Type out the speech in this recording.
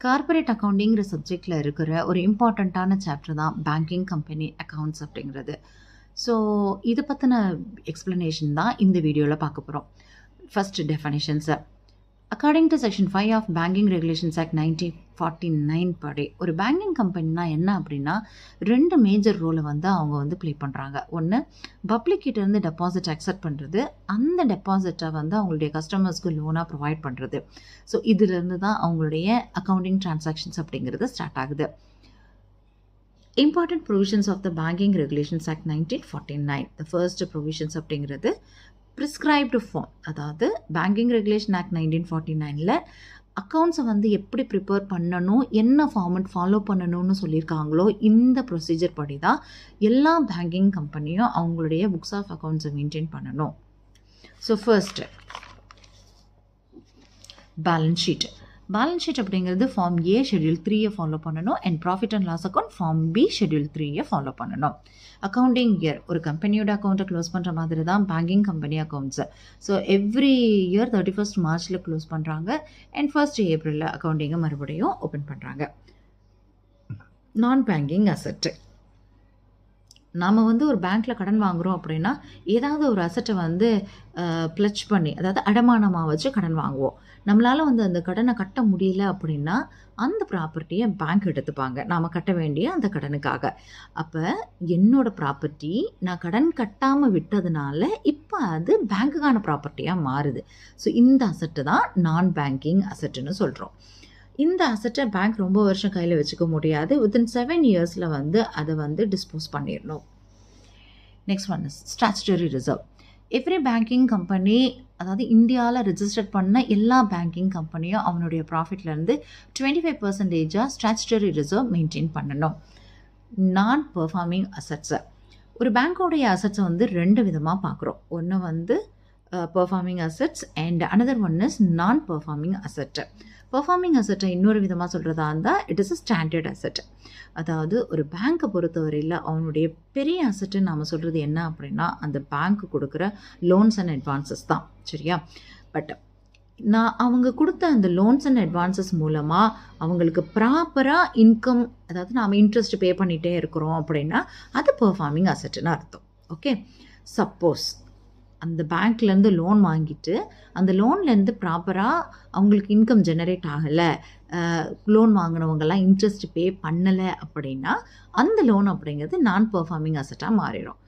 Corporate அக்கவுண்டிங்கிற சப்ஜெக்டில் இருக்கிற ஒரு இம்பார்ட்டண்ட்டான சாப்டர் தான் பேங்கிங் கம்பெனி அக்கவுண்ட்ஸ் அப்படிங்கிறது. ஸோ இதை பற்றின எக்ஸ்ப்ளனேஷன் தான் இந்த வீடியோவில் பார்க்க போகிறோம். ஃபர்ஸ்ட் டெஃபனிஷன்ஸை according to section 5 of banking regulations act 1949 படி ஒரு பேங்கிங் கம்பெனினா என்ன அப்படின்னா 2 மேஜர் ரோலை அவங்க ப்ளே பண்ணுறாங்க. ஒன்று, பப்ளிக் கிட்டேருந்து டெபாசிட் அக்செப்ட் பண்ணுறது, அந்த டெபாசிட்டை அவங்களுடைய கஸ்டமர்ஸ்க்கு லோனாக ப்ரொவைட் பண்ணுறது. ஸோ இதிலிருந்து தான் அவங்களுடைய அக்கௌண்டிங் டிரான்சாக்ஷன்ஸ் அப்படிங்கிறது ஸ்டார்ட் ஆகுது. Important provisions of the banking regulations act 1949. The first provisions அப்படிங்கிறது ப்ரிஸ்கிரைப்டு ஃபார்ம், அதாவது பேங்கிங் ரெகுலேஷன் ஆக்ட் 1949ல் அக்கௌண்ட்ஸை எப்படி ப்ரிப்பேர் பண்ணணும், என்ன ஃபார்மெட் ஃபாலோ பண்ணணும்னு சொல்லியிருக்காங்களோ இந்த ப்ரொசீஜர் படி தான் எல்லா பேங்கிங் கம்பெனியும் அவங்களுடைய புக்ஸ் ஆஃப் அக்கௌண்ட்ஸை மெயின்டைன் பண்ணணும். So first balance sheet. Balance sheet அப்படிங்கிறது ஃபார்ம் ஏ ஷெட்யூல் 3 ஃபாலோ பண்ணணும், and profit and loss account form B schedule 3 follow பண்ணணும். அக்கௌண்டிங் இயர் ஒரு கம்பெனியோட அக்கௌண்ட்டை க்ளோஸ் பண்ணுற மாதிரி தான் banking company accounts. So every year 31st மார்ச்சில் க்ளோஸ் பண்ணுறாங்க, அண்ட் 1st ஏப்ரலில் அக்கௌண்டிங்கை மறுபடியும் ஓப்பன் பண்ணுறாங்க. நான் பேங்கிங் அசெட்டு. நாம் ஒரு பேங்க்கில் கடன் வாங்குகிறோம் அப்படின்னா ஏதாவது ஒரு அசட்டை ப்ளட்ஜ் பண்ணி, அதாவது அடமானமாக வச்சு கடன் வாங்குவோம். நம்மளால் அந்த கடனை கட்ட முடியல அப்படின்னா அந்த ப்ராப்பர்ட்டியை பேங்க் எடுத்துப்பாங்க நாம் கட்ட வேண்டிய அந்த கடனுக்காக. அப்போ என்னோட ப்ராப்பர்ட்டி நான் கடன் கட்டாமல் விட்டதுனால இப்போ அது பேங்க்குக்கான ப்ராப்பர்ட்டியாக மாறுது. ஸோ இந்த அசட்டு தான் நான் பேங்கிங் அசட்டுன்னு சொல்கிறோம். இந்த அசட்டை பேங்க் ரொம்ப வருஷம் கையில் வச்சுக்க முடியாது. வித்தின் 7 இயர்ஸில் அதை டிஸ்போஸ் பண்ணிடணும். Next one is statutory reserve. Every banking company, அதாவது இந்தியாவில் ரெஜிஸ்டர் பண்ண எல்லா பேங்கிங் கம்பெனியும் அவனுடைய ப்ராஃபிட்லேருந்து 25% ஸ்டாச்சுட்டரி ரிசர்வ் மெயின்டைன் பண்ணணும். நான் பெர்ஃபார்மிங் அசட்ஸை, ஒரு பேங்க்கோடைய அசட்ஸை 2 விதமாக பார்க்குறோம். ஒன்று performing assets and another one is நான் பெர்ஃபார்மிங் அசட்டு. பெர்ஃபார்மிங் அசட்டை இன்னொரு விதமாக சொல்கிறதா இருந்தால் it is a standard asset. அதாவது ஒரு பேங்க்கை பொறுத்தவரையில் அவனுடைய பெரிய அசட்டு நாம் சொல்கிறது என்ன அப்படின்னா அந்த பேங்க்கு கொடுக்குற லோன்ஸ் அண்ட் அட்வான்சஸ் தான், சரியா? பட் அவங்க கொடுத்த அந்த லோன்ஸ் அண்ட் அட்வான்சஸ் மூலமாக அவங்களுக்கு ப்ராப்பராக இன்கம், அதாவது நாம் இன்ட்ரெஸ்ட் பே பண்ணிகிட்டே இருக்கிறோம் அப்படின்னா அது பெர்ஃபார்மிங் அசட்டுன்னு அர்த்தம். ஓகே, சப்போஸ் அந்த பேங்க்லேருந்து லோன் வாங்கிட்டு அந்த லோன்லேருந்து ப்ராப்பராக அவங்களுக்கு இன்கம் ஜெனரேட் ஆகலை, லோன் வாங்கினவங்கெல்லாம் இன்ட்ரெஸ்ட் பே பண்ணலை அப்படின்னா அந்த லோன் அப்படிங்கிறது நான் பெர்ஃபார்மிங் அசட்டாக மாறிடும்.